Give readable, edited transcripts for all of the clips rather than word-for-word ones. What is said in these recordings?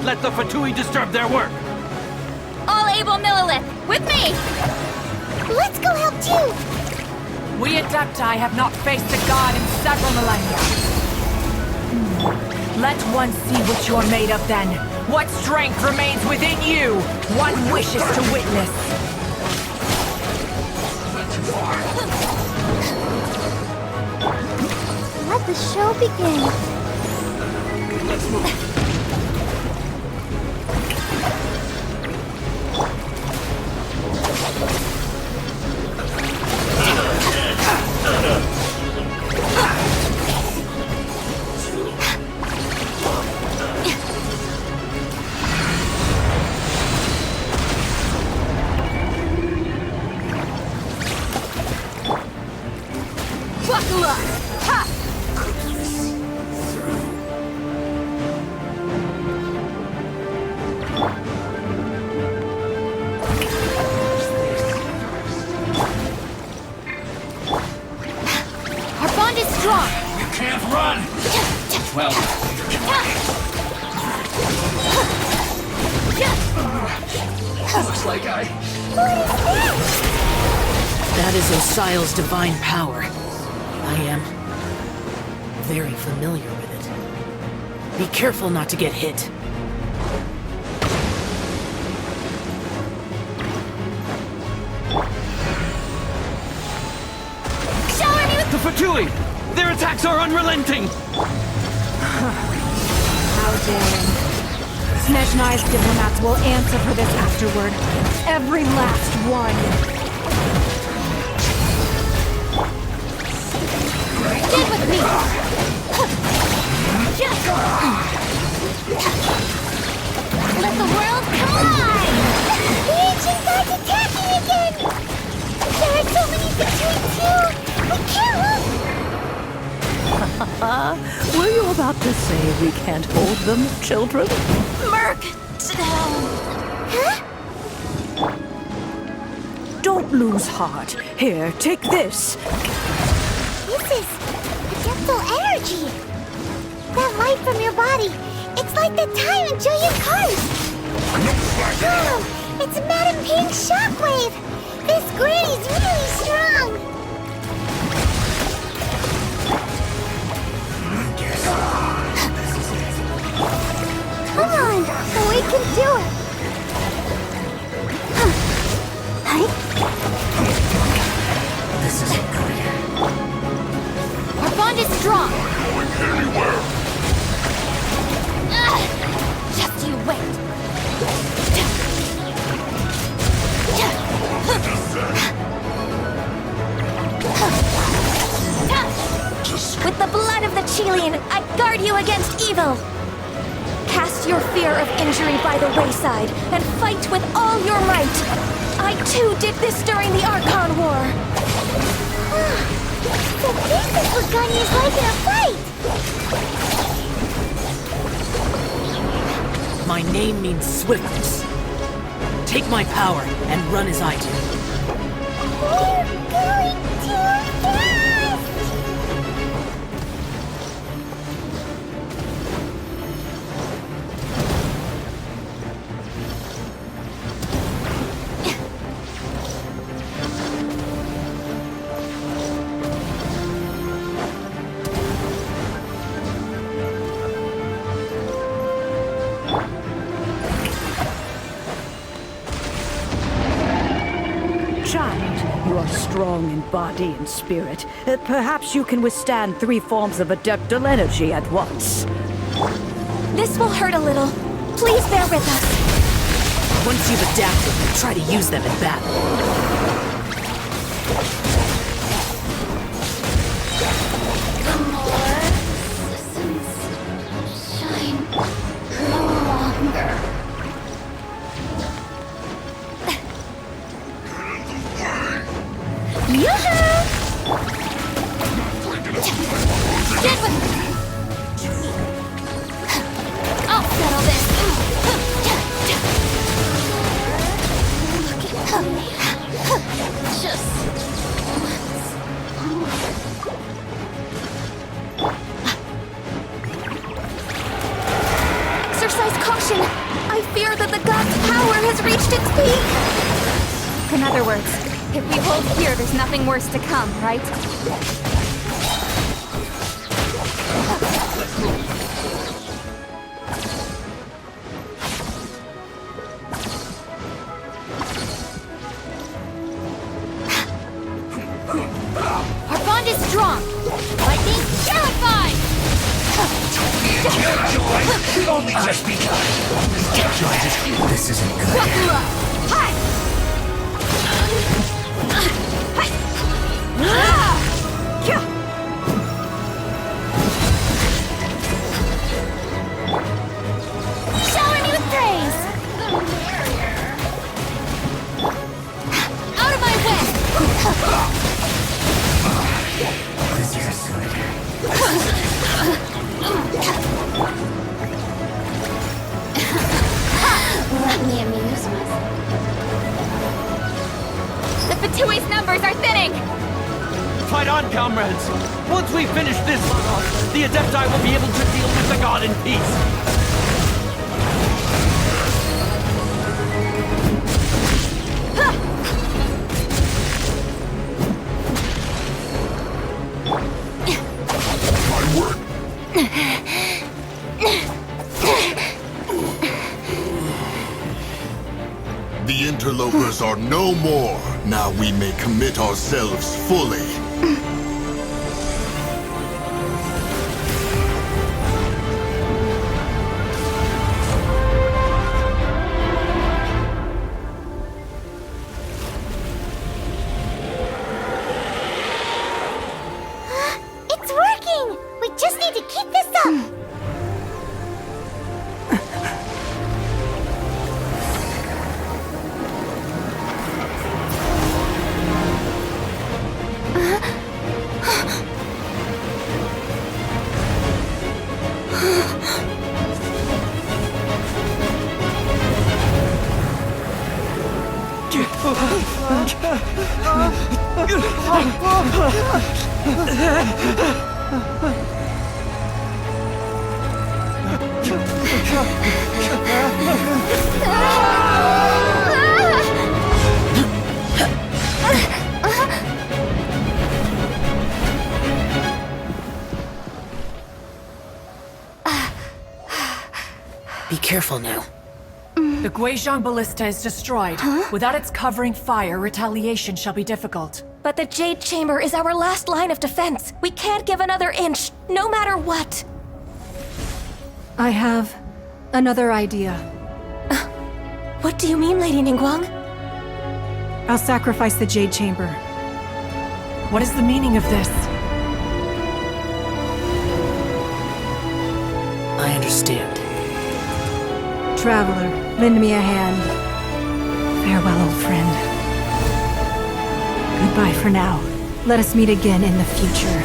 not let the Fatui disturb their work! All able Millilith, with me! Let's go help too! We adepti have not faced a god in several millennia. Let one see what you're made of then. What strength remains within you? One wishes to witness. Let the show begin. Let's move. Divine power. I am very familiar with it. Be careful not to get hit. Shower me with the Fatui! Their attacks are unrelenting! How daring. Snezhnai's diplomats will answer for this afterward. Every last one. Get with me! Let the world collide! The ancient god's attacking again! There are so many between two! We can't look! Were you about to say we can't hold them, children? Merc! Huh? Don't lose heart. Here, take this. This is adeptal energy. That light from your body. It's like the time in Julia's card. Wow, it's Madame Ping's shockwave. This granny's really strong. Come on, we can do it. This isn't good. Our bond is strong. Going anywhere. Just you wait. With the blood of the Chilean, I guard you against evil. Cast your fear of injury by the wayside and fight with all your might. I too did this during the Archon War. So this is what Ganya's like in a fight! My name means swiftness. Take my power and run as I do. We're going too fast! You are strong in body and spirit. Perhaps you can withstand 3 forms of adeptal energy at once. This will hurt a little. Please bear with us. Once you've adapted, try to use them in battle. fear that the god's power has reached its peak. In other words, if we hold here, there's nothing worse to come, right? Our bond is strong. Lightning, terrified! Only just begun. Take your attitude. This isn't good. Hi! Shower me with praise! Out of my way! This is good. Let me amuse myself. The Fatui's numbers are thinning! Fight on, comrades! Once we finish this one off, the adepti will be able to deal with the god in peace. My work. The interlopers are no more. Now we may commit ourselves fully. It's working! We just need to keep this up! Be careful now. The Guizhong Ballista is destroyed. Without its covering fire, retaliation shall be difficult. But the Jade Chamber is our last line of defense. We can't give another inch, no matter what. I have another idea. What do you mean, Lady Ningguang? I'll sacrifice the Jade Chamber. What is the meaning of this? I understand. Traveler, lend me a hand. Farewell, old friend. Goodbye for now. Let us meet again in the future.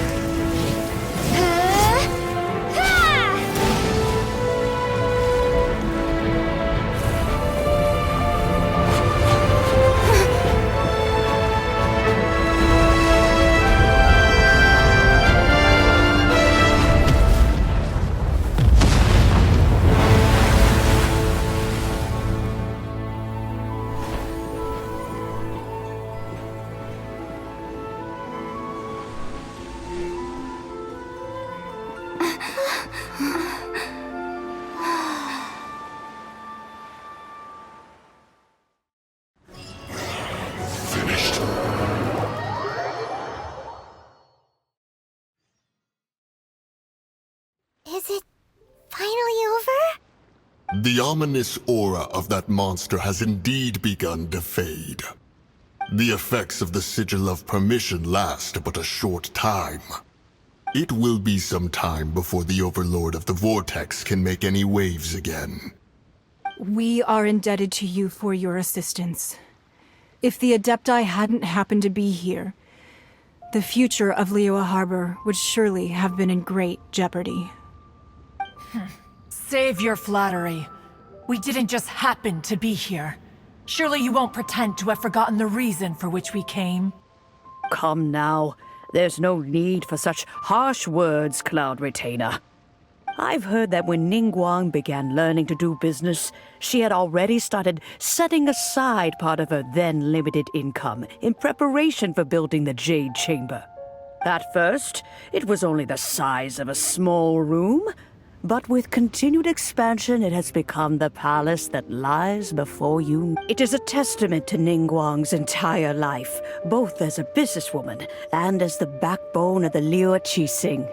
Is it finally over? The ominous aura of that monster has indeed begun to fade. The effects of the Sigil of Permission last but a short time. It will be some time before the Overlord of the Vortex can make any waves again. We are indebted to you for your assistance. If the adepti hadn't happened to be here, the future of Liyue Harbor would surely have been in great jeopardy. Save your flattery. We didn't just happen to be here. Surely you won't pretend to have forgotten the reason for which we came. Come now. There's no need for such harsh words, Cloud Retainer. I've heard that when Ningguang began learning to do business, she had already started setting aside part of her then limited income in preparation for building the Jade Chamber. At first, it was only the size of a small room, but with continued expansion, it has become the palace that lies before you. It is a testament to Ningguang's entire life, both as a businesswoman and as the backbone of the Liyue Qixing.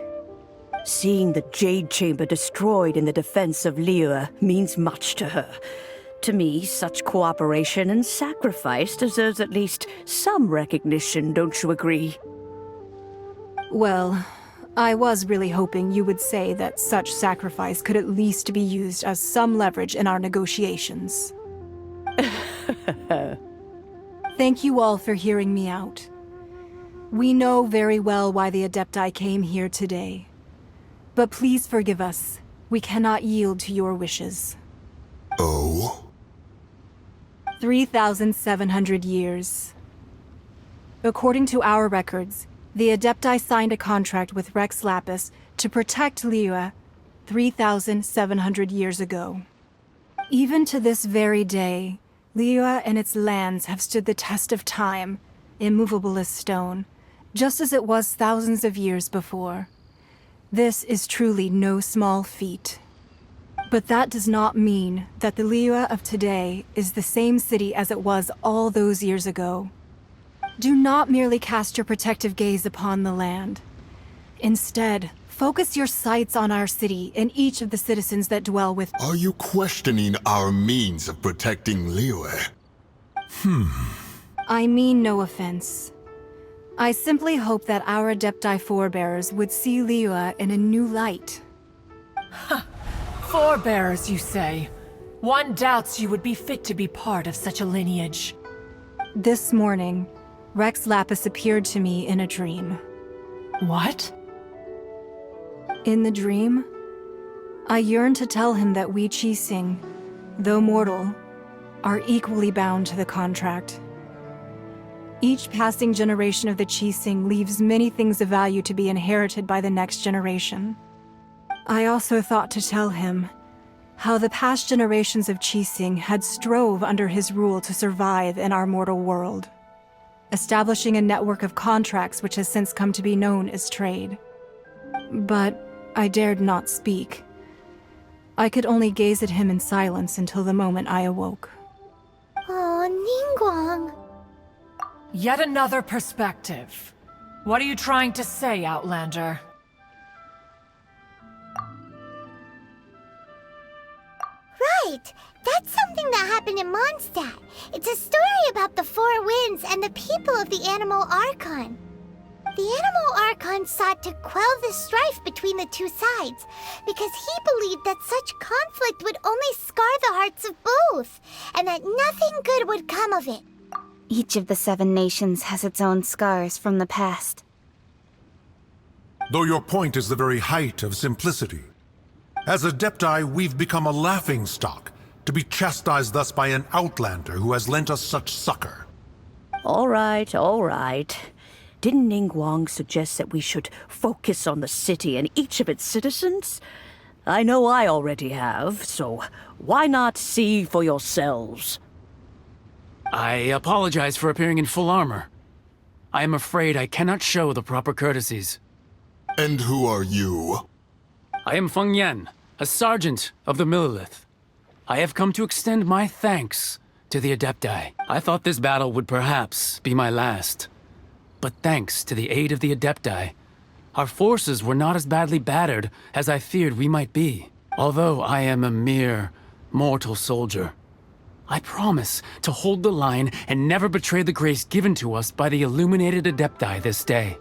Seeing the Jade Chamber destroyed in the defense of Liyue means much to her. To me, such cooperation and sacrifice deserves at least some recognition, don't you agree? Well, I was really hoping you would say that such sacrifice could at least be used as some leverage in our negotiations. Thank you all for hearing me out. We know very well why the adepti came here today. But please forgive us. We cannot yield to your wishes. Oh? 3,700 years. According to our records, the adepti signed a contract with Rex Lapis to protect Liyue 3,700 years ago. Even to this very day, Liyue and its lands have stood the test of time, immovable as stone, just as it was thousands of years before. This is truly no small feat. But that does not mean that the Liyue of today is the same city as it was all those years ago. Do not merely cast your protective gaze upon the land. Instead, focus your sights on our city and each of the citizens that dwell within. Are you questioning our means of protecting Liyue? I mean no offense. I simply hope that our adepti forebears would see Liyue in a new light. Forebears, you say? One doubts you would be fit to be part of such a lineage. This morning, Rex Lapis appeared to me in a dream. What? In the dream, I yearned to tell him that we Qixing, though mortal, are equally bound to the contract. Each passing generation of the Qixing leaves many things of value to be inherited by the next generation. I also thought to tell him how the past generations of Qixing had strove under his rule to survive in our mortal world, establishing a network of contracts which has since come to be known as trade. But I dared not speak. I could only gaze at him in silence until the moment I awoke. Oh, Ningguang. Yet another perspective. What are you trying to say, Outlander? Right! That's something that happened in Mondstadt. It's a story about the Four Winds and the people of the Animal Archon. The Animal Archon sought to quell the strife between the two sides, because he believed that such conflict would only scar the hearts of both, and that nothing good would come of it. Each of the 7 nations has its own scars from the past. Though your point is the very height of simplicity. As adepti, we've become a laughingstock, to be chastised thus by an outlander who has lent us such succor. All right, all right. Didn't Ningguang suggest that we should focus on the city and each of its citizens? I know I already have, so why not see for yourselves? I apologize for appearing in full armor. I am afraid I cannot show the proper courtesies. And who are you? I am Feng Yan, a sergeant of the Millilith. I have come to extend my thanks to the adepti. I thought this battle would perhaps be my last. But thanks to the aid of the adepti, our forces were not as badly battered as I feared we might be. Although I am a mere mortal soldier, I promise to hold the line and never betray the grace given to us by the illuminated adepti this day.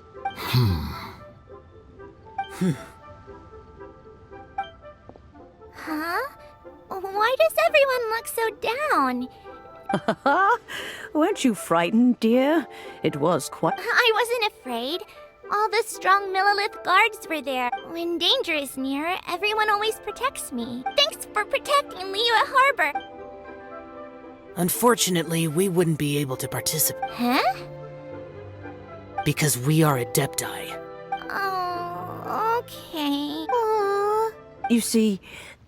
Huh? Why does everyone look so down? Weren't you frightened, dear? It was quite... I wasn't afraid. All the strong Millilith guards were there. When danger is near, everyone always protects me. Thanks for protecting Liyue Harbor. Unfortunately, we wouldn't be able to participate. Huh? Because we are adepti. Oh, okay. Aww. You see,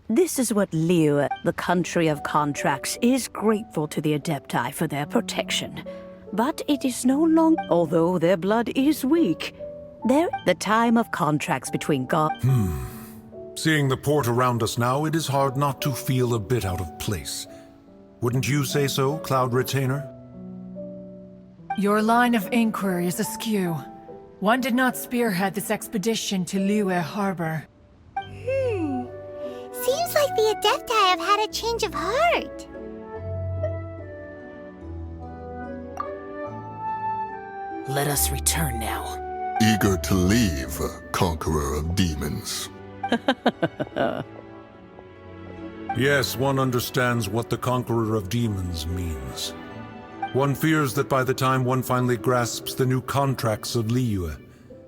this is what Liyue, the country of contracts, is grateful to the adepti for their protection. But it is no longer, although their blood is weak. The time of contracts between God. Seeing the port around us now, it is hard not to feel a bit out of place. Wouldn't you say so, Cloud Retainer? Your line of inquiry is askew. One did not spearhead this expedition to Liyue Harbor. Seems like the adepti have had a change of heart. Let us return now. Eager to leave, conqueror of demons. Yes, one understands what the Conqueror of Demons means. One fears that by the time one finally grasps the new contracts of Liyue,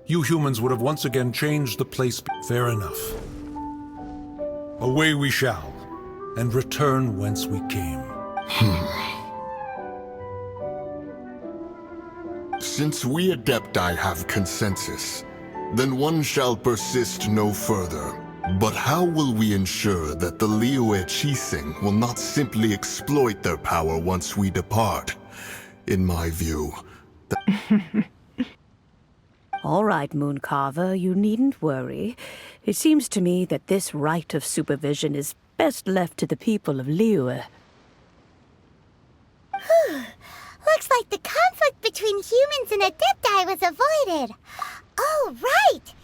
you humans would have once again changed the place. Fair enough. Away we shall, and return whence we came. Since we adepti have consensus, then one shall persist no further. But how will we ensure that the Liyue Chising will not simply exploit their power once we depart? In my view, All right, Mooncarver, you needn't worry. It seems to me that this right of supervision is best left to the people of Liyue. Looks like the conflict between humans and adepti was avoided. Oh, right!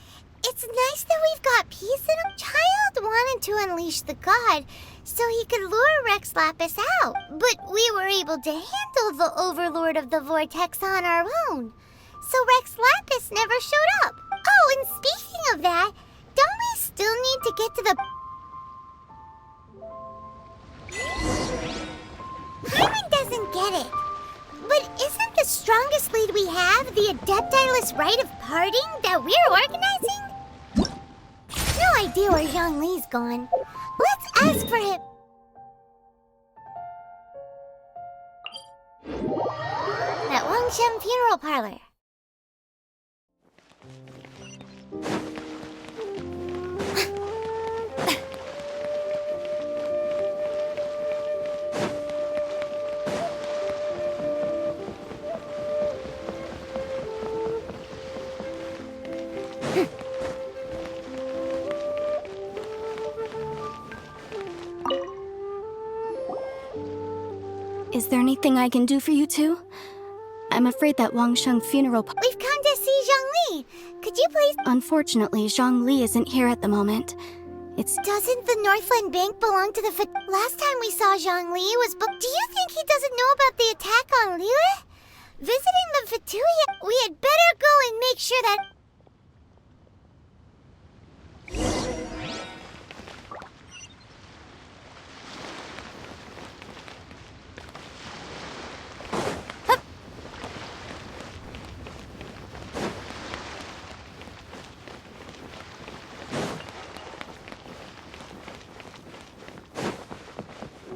It's nice that we've got peace and a Childe wanted to unleash the god so he could lure Rex Lapis out. But we were able to handle the Overlord of the Vortex on our own. So Rex Lapis never showed up. Oh, and speaking of that, don't we still need to get to the... Herman doesn't get it. But isn't the strongest lead we have the adepti-less Rite of Parting that we're organizing? No idea where Zhongli's gone. Let's ask for him. At Wangshan Funeral Parlor. Is there anything I can do for you two? I'm afraid that Wangshan funeral... We've come to see Zhongli. Could you please... Unfortunately, Zhongli isn't here at the moment. Doesn't the Northland Bank belong to the... Last time we saw Zhongli was... Do you think he doesn't know about the attack on Liyue? Visiting the Fatui... We had better go and make sure that...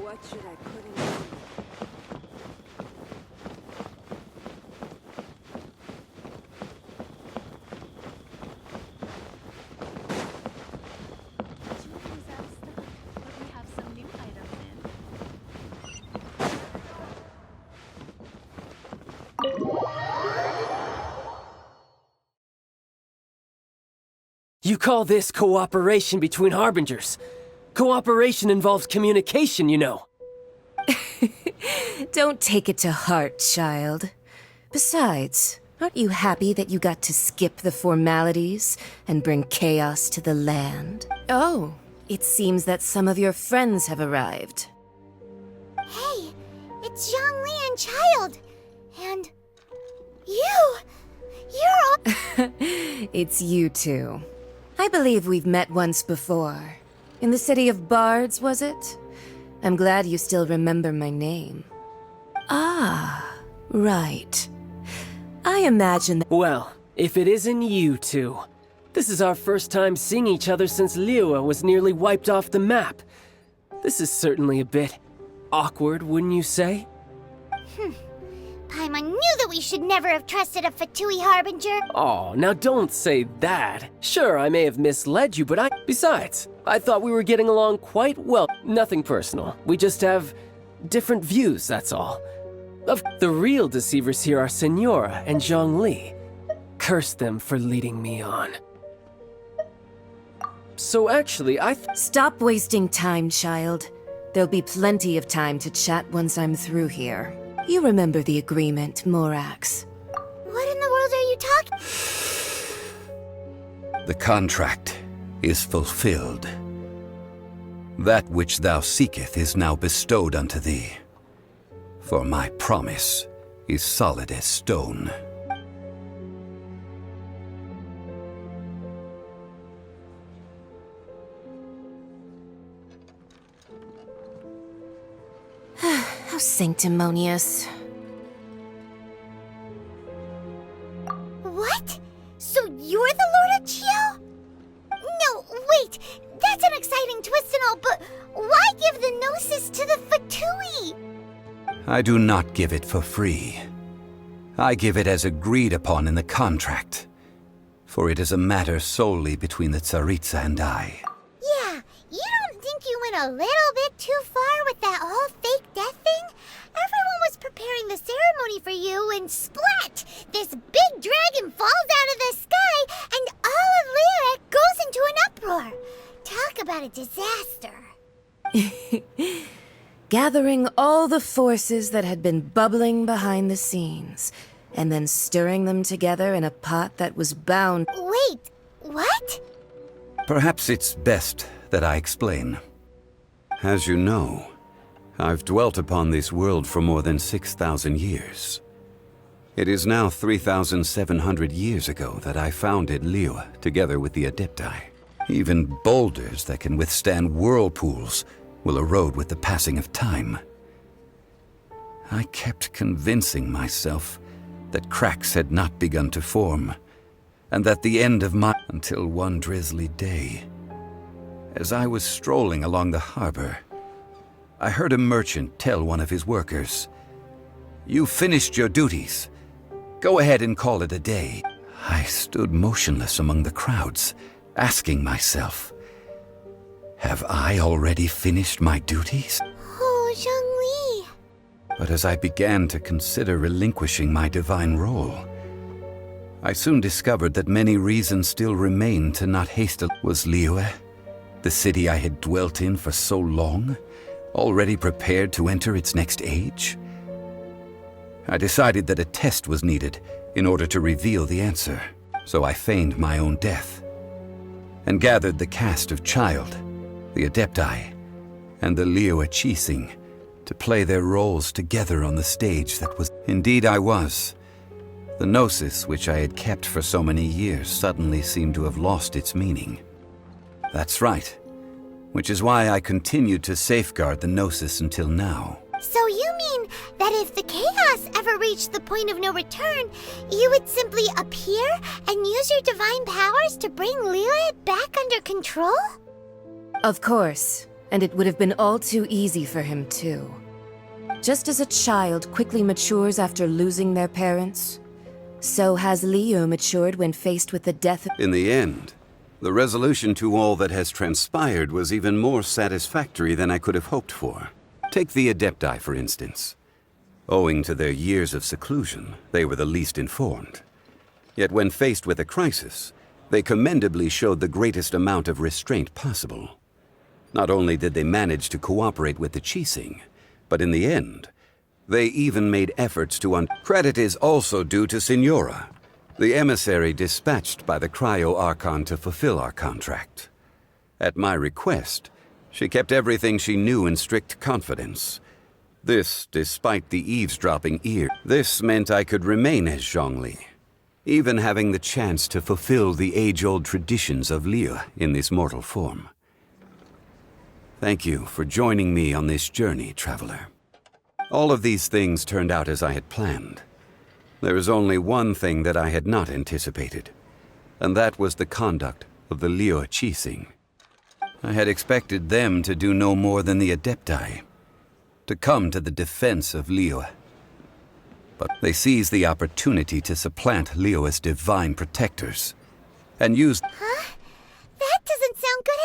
What should I put in? You call this cooperation between Harbingers? Cooperation involves communication, you know. Don't take it to heart, child. Besides, aren't you happy that you got to skip the formalities and bring chaos to the land? Oh, it seems that some of your friends have arrived. Hey, it's Zhongli and Childe. And... You're all... It's you two. I believe we've met once before. In the city of Bards, was it? I'm glad you still remember my name. Ah, right. I imagine that... Well, if it isn't you two. This is our first time seeing each other since Liyue was nearly wiped off the map. This is certainly a bit awkward, wouldn't you say? Paimon, I knew that we should never have trusted a Fatui Harbinger. Oh, now don't say that. Sure, I may have misled you, but Besides, I thought we were getting along quite well. Nothing personal. We just have different views, that's all. The real deceivers here are Senora and Zhongli. Curse them for leading me on. So actually, Stop wasting time, child. There'll be plenty of time to chat once I'm through here. You remember the agreement, Morax. What in the world are you talking? The contract is fulfilled. That which thou seeketh is now bestowed unto thee. For my promise is solid as stone. How sanctimonious. What? So you're the Lord of Chio? No, wait! That's an exciting twist and all, but why give the Gnosis to the Fatui? I do not give it for free. I give it as agreed upon in the contract. For it is a matter solely between the Tsaritsa and I. Yeah, you don't think you went a little bit too far with that whole fake death thing? Everyone was preparing the ceremony for you, and splat! This big dragon falls out of the sky, and all of Liyue goes into an uproar. Talk about a disaster. Gathering all the forces that had been bubbling behind the scenes, and then stirring them together in a pot that was bound. Wait, what? Perhaps it's best that I explain. As you know, I've dwelt upon this world for more than 6,000 years. It is now 3,700 years ago that I founded Liyue together with the adepti. Even boulders that can withstand whirlpools will erode with the passing of time. I kept convincing myself that cracks had not begun to form, and that the end of my... Until one drizzly day, as I was strolling along the harbor, I heard a merchant tell one of his workers, "You finished your duties. Go ahead and call it a day." I stood motionless among the crowds, asking myself, have I already finished my duties? Oh, Zhongli. But as I began to consider relinquishing my divine role, I soon discovered that many reasons still remained to not hastily. Was Liyue, the city I had dwelt in for so long, already prepared to enter its next age? I decided that a test was needed in order to reveal the answer, so I feigned my own death and gathered the cast of Childe, the adepti, and the Liyue Qixing to play their roles together on the stage that was... Indeed I was. The gnosis which I had kept for so many years suddenly seemed to have lost its meaning. That's right, which is why I continued to safeguard the gnosis until now. So you mean that if the chaos ever reached the point of no return, you would simply appear and use your divine powers to bring Liyue back under control? Of course, and it would have been all too easy for him too. Just as a child quickly matures after losing their parents, so has Liyue matured when faced with the death of... In the end, the resolution to all that has transpired was even more satisfactory than I could have hoped for. Take the adepti, for instance. Owing to their years of seclusion, they were the least informed. Yet when faced with a crisis, they commendably showed the greatest amount of restraint possible. Not only did they manage to cooperate with the Qixing, but in the end, they even made efforts to Credit is also due to Senora, the emissary dispatched by the Cryo-Archon to fulfill our contract. At my request, she kept everything she knew in strict confidence. This, despite the eavesdropping ear. This meant I could remain as Zhongli, even having the chance to fulfill the age-old traditions of Liyue in this mortal form. Thank you for joining me on this journey, traveler. All of these things turned out as I had planned. There is only one thing that I had not anticipated, and that was the conduct of the Liyue Qixing. I had expected them to do no more than the adepti, to come to the defense of Liyue. but they seized the opportunity to supplant Liyue's divine protectors, and used... Huh? That doesn't sound good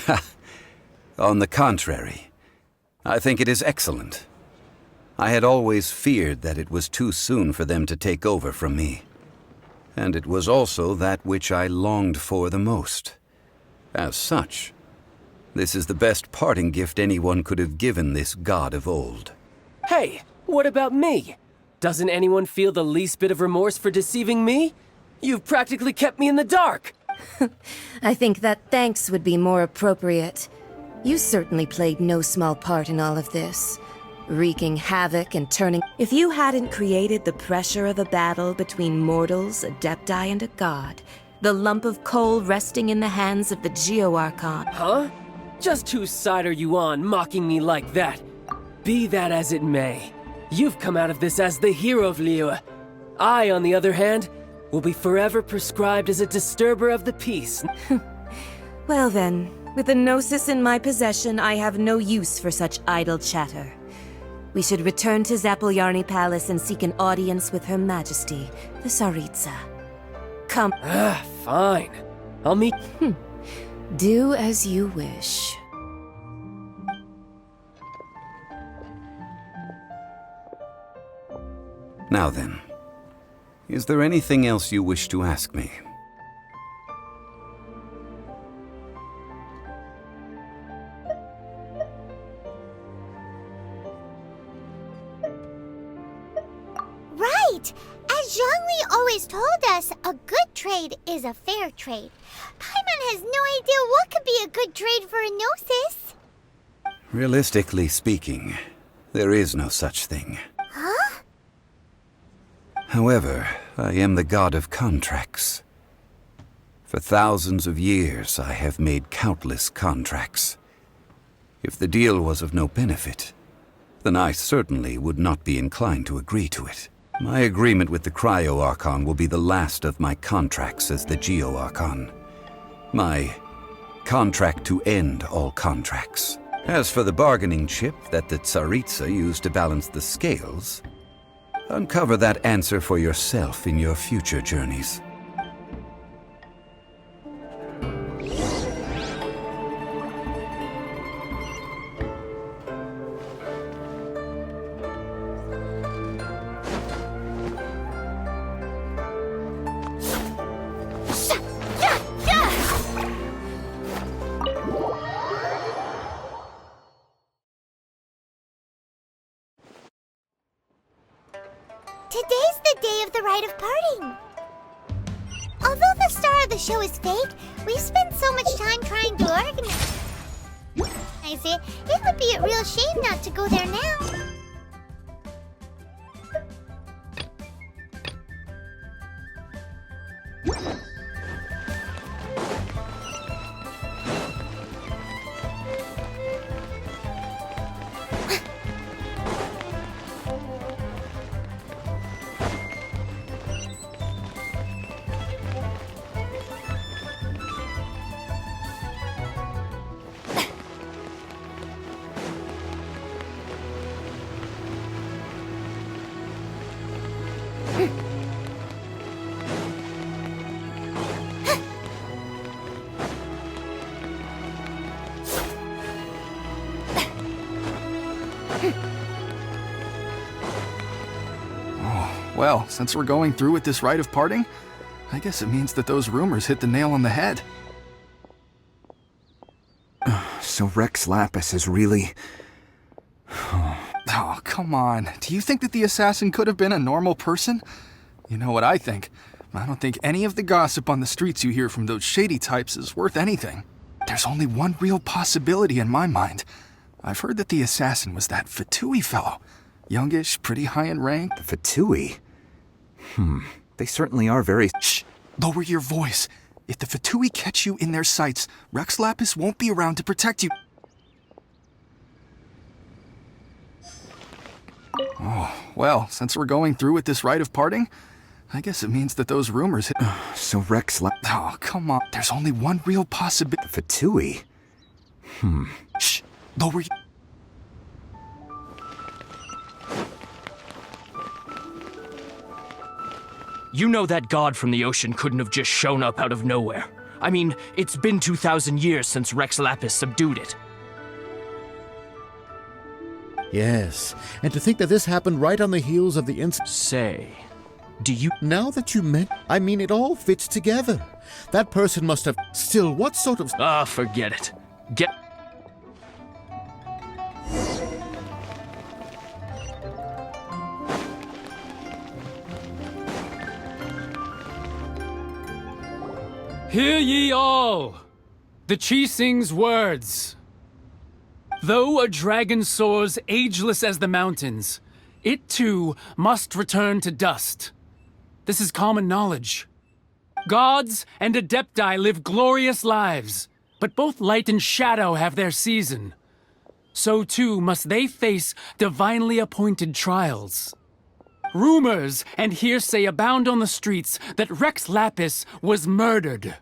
at all! On the contrary, I think it is excellent. I had always feared that it was too soon for them to take over from me. And it was also that which I longed for the most. As such, this is the best parting gift anyone could have given this god of old. Hey, what about me? Doesn't anyone feel the least bit of remorse for deceiving me? You've practically kept me in the dark! I think that thanks would be more appropriate. You certainly played no small part in all of this. Wreaking havoc and turning... If you hadn't created the pressure of a battle between mortals, adepti, and a god, the lump of coal resting in the hands of the Geo-Archon... Huh? Just whose side are you on, mocking me like that? Be that as it may, you've come out of this as the hero of Liyue. I, on the other hand, will be forever prescribed as a disturber of the peace. Well then, with the Gnosis in my possession, I have no use for such idle chatter. We should return to Zapoljarny Palace and seek an audience with Her Majesty, the Tsaritsa. Come. Fine. I'll meet... Do as you wish. Now then, is there anything else you wish to ask me? Right! As Zhongli always told us, a good trade is a fair trade. Paimon has no idea what could be a good trade for a Gnosis. Realistically speaking, there is no such thing. Huh? However, I am the god of contracts. For thousands of years, I have made countless contracts. If the deal was of no benefit, then I certainly would not be inclined to agree to it. My agreement with the Cryo-Archon will be the last of my contracts as the Geo-Archon. My contract to end all contracts. As for the bargaining chip that the Tsaritsa used to balance the scales, uncover that answer for yourself in your future journeys. Today's the day of the Rite of Parting. Although the star of the show is fake, we've spent so much time trying to organize it. It would be a real shame not to go there now. Well, since we're going through with this rite of parting, I guess it means that those rumors hit the nail on the head. So Rex Lapis is really... Oh, come on. Do you think that the assassin could have been a normal person? You know what I think. I don't think any of the gossip on the streets you hear from those shady types is worth anything. There's only one real possibility in my mind. I've heard that the assassin was that Fatui fellow. Youngish, pretty high in rank. Fatui? They certainly are very... Shh! Lower your voice. If the Fatui catch you in their sights, Rex Lapis won't be around to protect you. Oh, well, since we're going through with this rite of parting, I guess it means that those rumors hit... So Rex Lapis... Oh, come on. There's only one real possibility... Fatui? Shh! Lower your... You know that god from the ocean couldn't have just shown up out of nowhere. I mean, it's been 2,000 years since Rex Lapis subdued it. Yes, and to think that this happened right on the heels of the Say, do you... Now that you I mean, it all fits together. That person must have... Still, what sort of... forget it. Get... Hear ye all! The Qixing's words. Though a dragon soars ageless as the mountains, it too must return to dust. This is common knowledge. Gods and adepti live glorious lives, but both light and shadow have their season. So too must they face divinely appointed trials. Rumors and hearsay abound on the streets that Rex Lapis was murdered.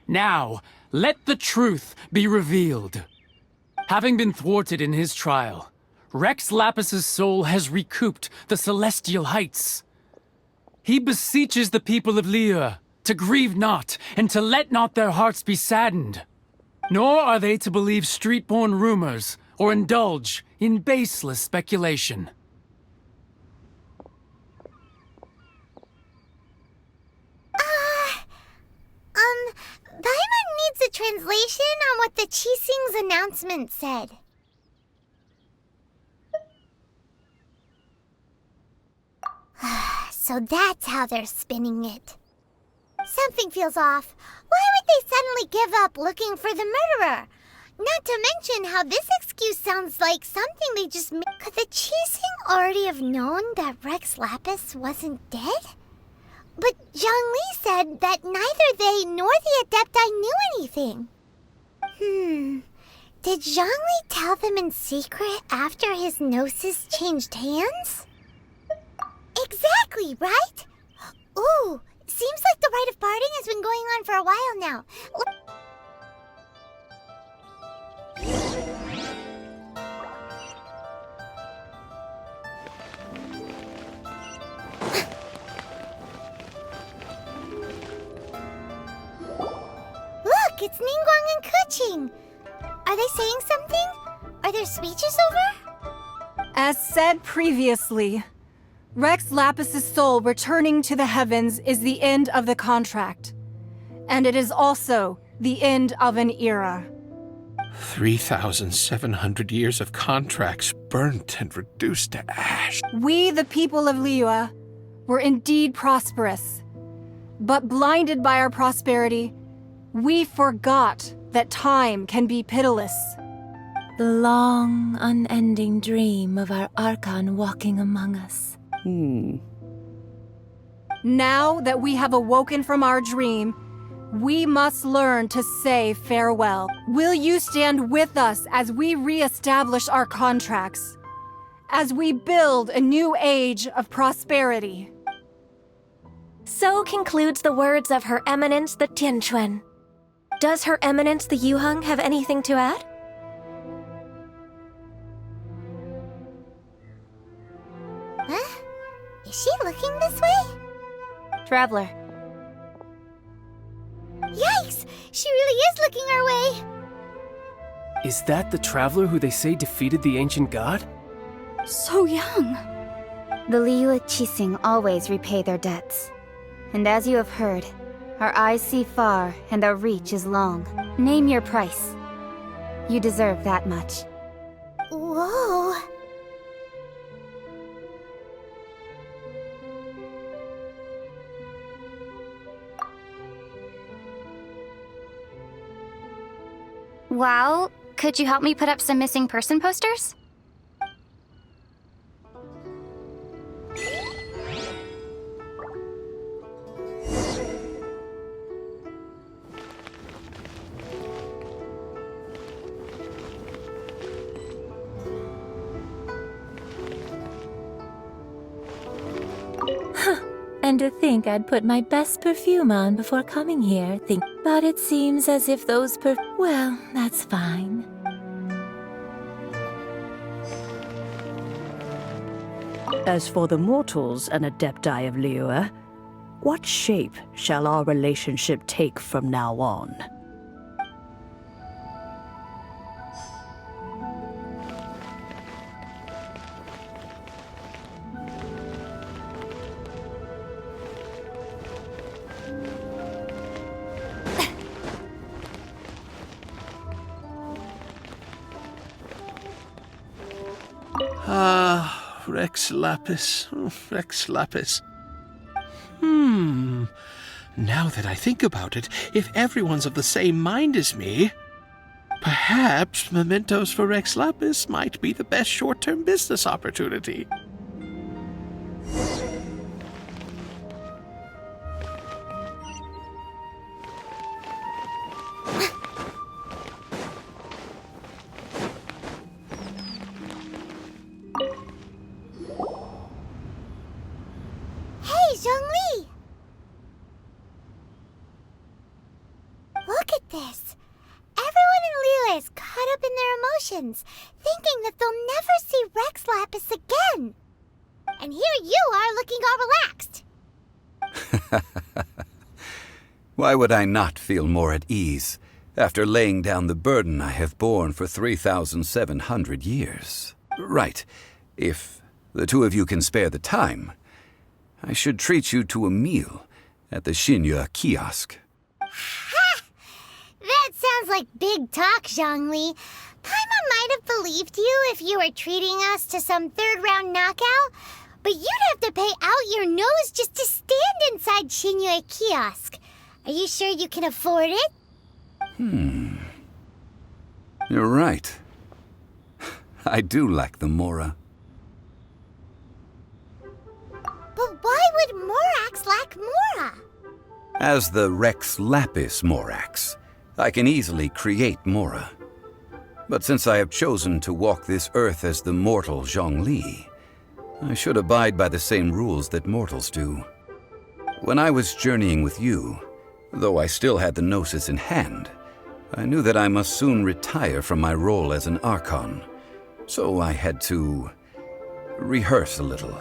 Now, let the truth be revealed. Having been thwarted in his trial, Rex Lapis's soul has recouped the celestial heights. He beseeches the people of Liyue to grieve not and to let not their hearts be saddened. Nor are they to believe street-born rumors or indulge in baseless speculation. Paimon needs a translation on what the Qixing's announcement said. So that's how they're spinning it. Something feels off. Why would they suddenly give up looking for the murderer? Not to mention how this excuse sounds like something they just made. Could the Qixing already have known that Rex Lapis wasn't dead? But Zhongli said that neither they nor the adepti knew anything. Did Zhongli tell them in secret after his gnosis changed hands? Exactly, right? Ooh, seems like the Rite of Parting has been going on for a while now. Look, it's Ningguang and Keqing. Are they saying something? Are there speeches over? As said previously, Rex Lapis's soul returning to the heavens is the end of the contract. And it is also the end of an era. 3,700 years of contracts burnt and reduced to ash. We, the people of Liyue, were indeed prosperous. But blinded by our prosperity, we forgot that time can be pitiless. The long, unending dream of our Archon walking among us. Now that we have awoken from our dream, we must learn to say farewell. Will you stand with us as we re-establish our contracts? As we build a new age of prosperity? So concludes the words of Her Eminence the Tianquan. Does Her Eminence the Yuheng have anything to add? Huh? Is she looking this way? Traveler. Yikes! She really is looking our way! Is that the traveler who they say defeated the ancient god? So young. The Liyue Qixing always repay their debts. And as you have heard, our eyes see far and our reach is long. Name your price. You deserve that much. Whoa! Well, could you help me put up some missing person posters? And to think I'd put my best perfume on before coming here, but it seems as if those well, that's fine. As for the mortals and adepti of Liyue, What shape shall our relationship take from now on? Ah, Rex Lapis. Rex Lapis. Now that I think about it, if everyone's of the same mind as me, perhaps mementos for Rex Lapis might be the best short-term business opportunity. Hey, Zhongli! Look at this. Everyone in Liyue is caught up in their emotions, thinking that they'll never see Rex Lapis again. And here you are looking all relaxed. Why would I not feel more at ease after laying down the burden I have borne for 3,700 years? Right. If the two of you can spare the time, I should treat you to a meal at the Liyue kiosk. That sounds like big talk, Zhongli. Paimon might have believed you if you were treating us to some third-round knockout, but you'd have to pay out your nose just to stand inside Liyue kiosk. Are you sure you can afford it? You're right. I do lack the Mora. But why would Morax lack Mora? As the Rex Lapis Morax, I can easily create Mora. But since I have chosen to walk this earth as the mortal Zhongli, I should abide by the same rules that mortals do. When I was journeying with you, though I still had the Gnosis in hand, I knew that I must soon retire from my role as an Archon, so I had to rehearse a little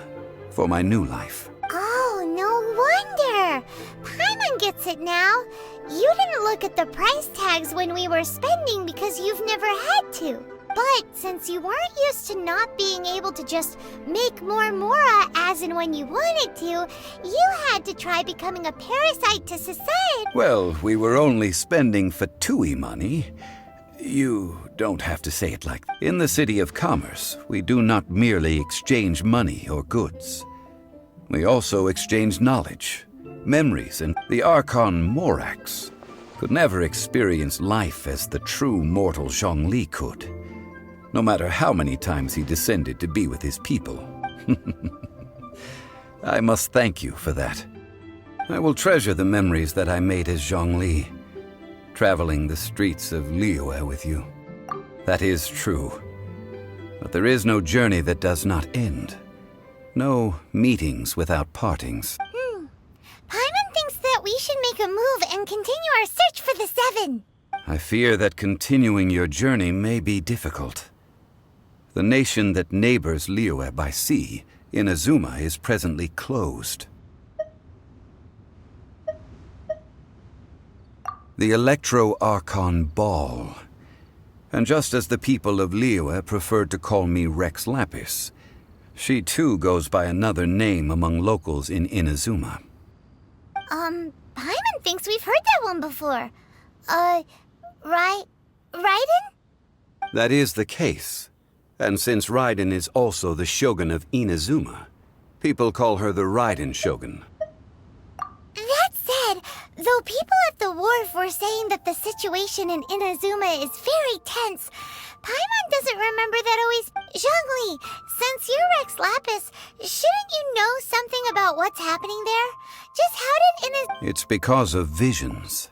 for my new life. Oh, no wonder! Paimon gets it now. You didn't look at the price tags when we were spending because you've never had to. But since you weren't used to not being able to just make more Mora as and when you wanted to, you had to try becoming a parasite to society. Well, we were only spending Fatui money. You don't have to say it like that. In the City of Commerce, we do not merely exchange money or goods. We also exchange knowledge, memories, and the Archon Morax could never experience life as the true mortal Zhongli could, no matter how many times he descended to be with his people. I must thank you for that. I will treasure the memories that I made as Zhongli, traveling the streets of Liyue with you. That is true. But there is no journey that does not end. No meetings without partings. Paimon thinks that we should make a move and continue our search for the Seven. I fear that continuing your journey may be difficult. The nation that neighbors Liyue by sea, Inazuma, is presently closed. The Electro-Archon Ball. And just as the people of Liyue preferred to call me Rex Lapis, she too goes by another name among locals in Inazuma. Paimon thinks we've heard that one before. Raiden? That is the case. And since Raiden is also the Shogun of Inazuma, people call her the Raiden Shogun. That said, though people at the wharf were saying that the situation in Inazuma is very tense, Paimon doesn't remember that always. Zhongli, since you're Rex Lapis, shouldn't you know something about what's happening there? Just how did It's because of visions.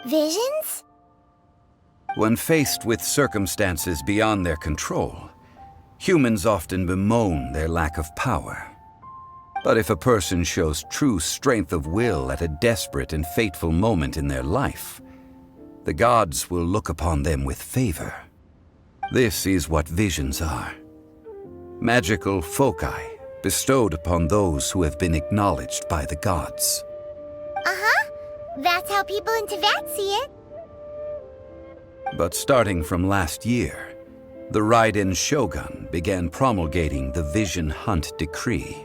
Visions? When faced with circumstances beyond their control, humans often bemoan their lack of power. But if a person shows true strength of will at a desperate and fateful moment in their life, the gods will look upon them with favor. This is what visions are. Magical foci bestowed upon those who have been acknowledged by the gods. Uh-huh. That's how people in Teyvat see it. But starting from last year, the Raiden Shogun began promulgating the Vision Hunt Decree.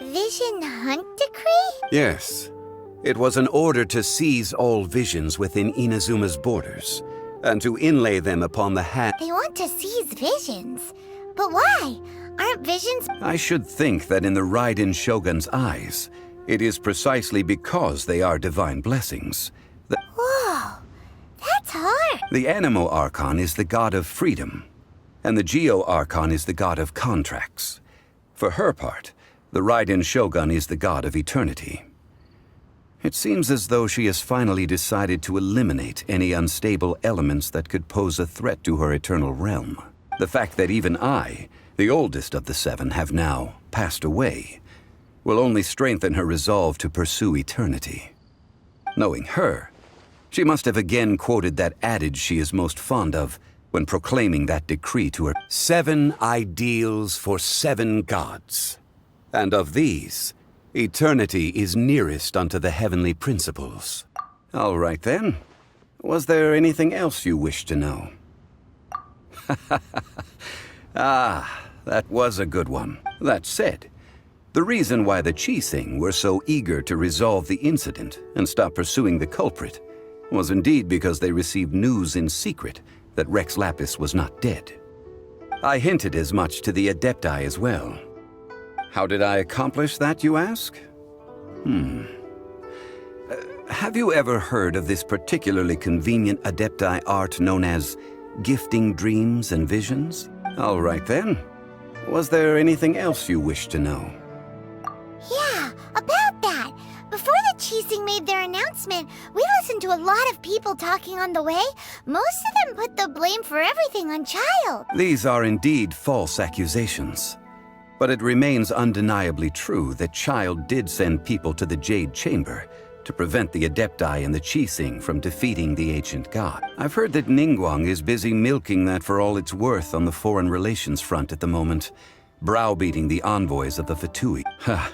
Vision Hunt Decree? Yes. It was an order to seize all visions within Inazuma's borders, and to inlay them upon the They want to seize visions. But why? Aren't visions... I should think that in the Raiden Shogun's eyes, it is precisely because they are divine blessings that... Whoa, that's hard. The Anemo Archon is the god of freedom, and the Geo Archon is the god of contracts. For her part, the Raiden Shogun is the god of eternity. It seems as though she has finally decided to eliminate any unstable elements that could pose a threat to her eternal realm. The fact that even I, the oldest of the seven, have now passed away, will only strengthen her resolve to pursue eternity. Knowing her, she must have again quoted that adage she is most fond of when proclaiming that decree to her. 7 ideals for 7 gods. And of these, eternity is nearest unto the heavenly principles. All right then. Was there anything else you wish to know? Ah, that was a good one. That said, the reason why the Qixing were so eager to resolve the incident and stop pursuing the culprit was indeed because they received news in secret that Rex Lapis was not dead. I hinted as much to the adepti as well. How did I accomplish that, you ask? Have you ever heard of this particularly convenient adepti art known as gifting dreams and visions? All right then. Was there anything else you wish to know? Yeah, about that. Before the Qixing made their announcement, we listened to a lot of people talking on the way. Most of them put the blame for everything on Childe. These are indeed false accusations. But it remains undeniably true that Childe did send people to the Jade Chamber to prevent the adepti and the Qixing from defeating the ancient god. I've heard that Ningguang is busy milking that for all it's worth on the foreign relations front at the moment, browbeating the envoys of the Fatui. Ha!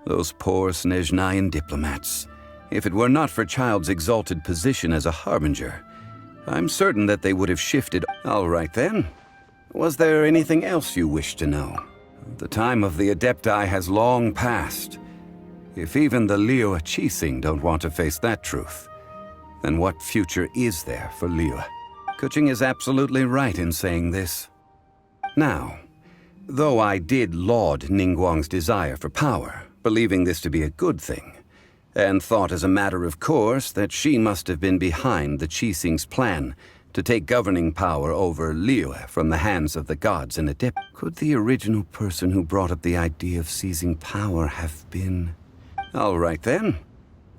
Those poor Snezhnayan diplomats. If it were not for Childe's exalted position as a harbinger, I'm certain that they would have shifted. All right then. Was there anything else you wish to know? The time of the adepti has long passed. If even the Liyue Qixing don't want to face that truth, then what future is there for Liyue? Kuching is absolutely right in saying this. Now, though I did laud Ningguang's desire for power, believing this to be a good thing, and thought as a matter of course that she must have been behind the Qixing's plan to take governing power over Liyue from the hands of the gods and adepti. Could the original person who brought up the idea of seizing power have been... All right then.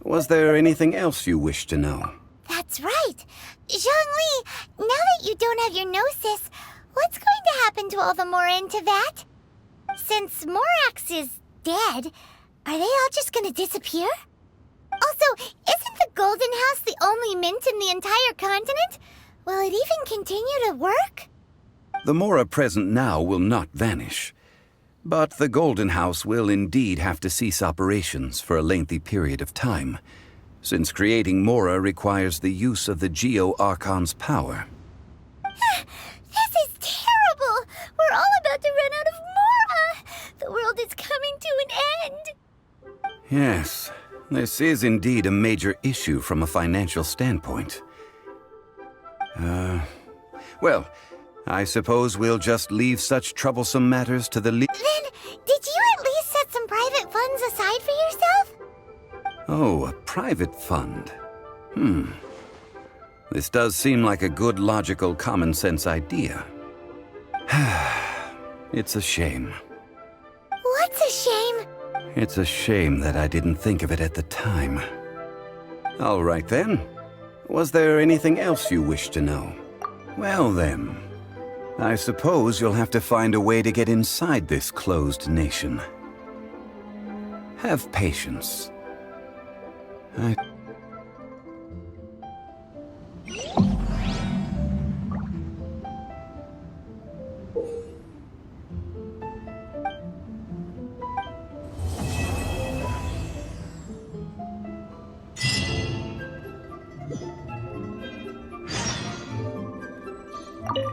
Was there anything else you wish to know? That's right. Zhongli, now that you don't have your gnosis, what's going to happen to all the Mora in Teyvat? Since Morax is dead, are they all just gonna disappear? Also, isn't the Golden House the only mint in the entire continent? Will it even continue to work? The Mora present now will not vanish. But the Golden House will indeed have to cease operations for a lengthy period of time, since creating Mora requires the use of the Geo Archon's power. This is terrible! We're all about to run out of Mora! The world is coming to an end! Yes, this is indeed a major issue from a financial standpoint. Well, I suppose we'll just leave such troublesome matters to the Then, did you at least set some private funds aside for yourself? Oh, a private fund. This does seem like a good, logical, common-sense idea. It's a shame. What's a shame? It's a shame that I didn't think of it at the time. All right then. Was there anything else you wish to know? Well then, I suppose you'll have to find a way to get inside this closed nation. Have patience.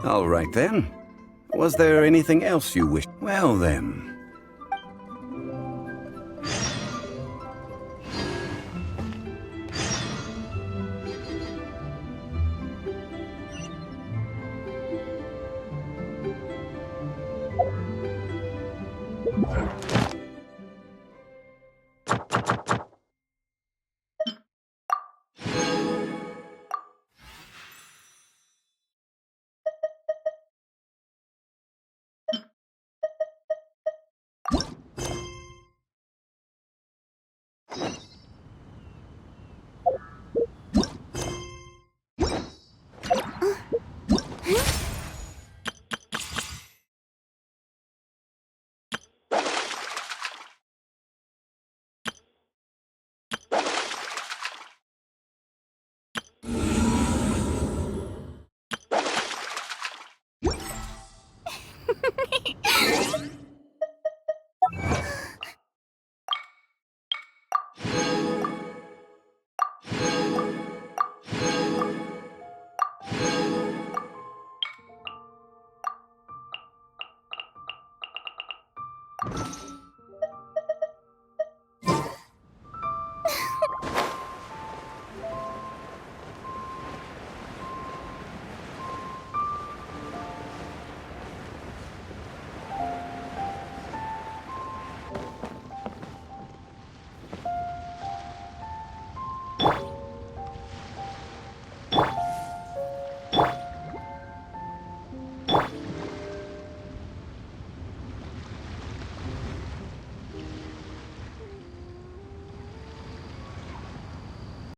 All right then. Was there anything else you wished? Well then.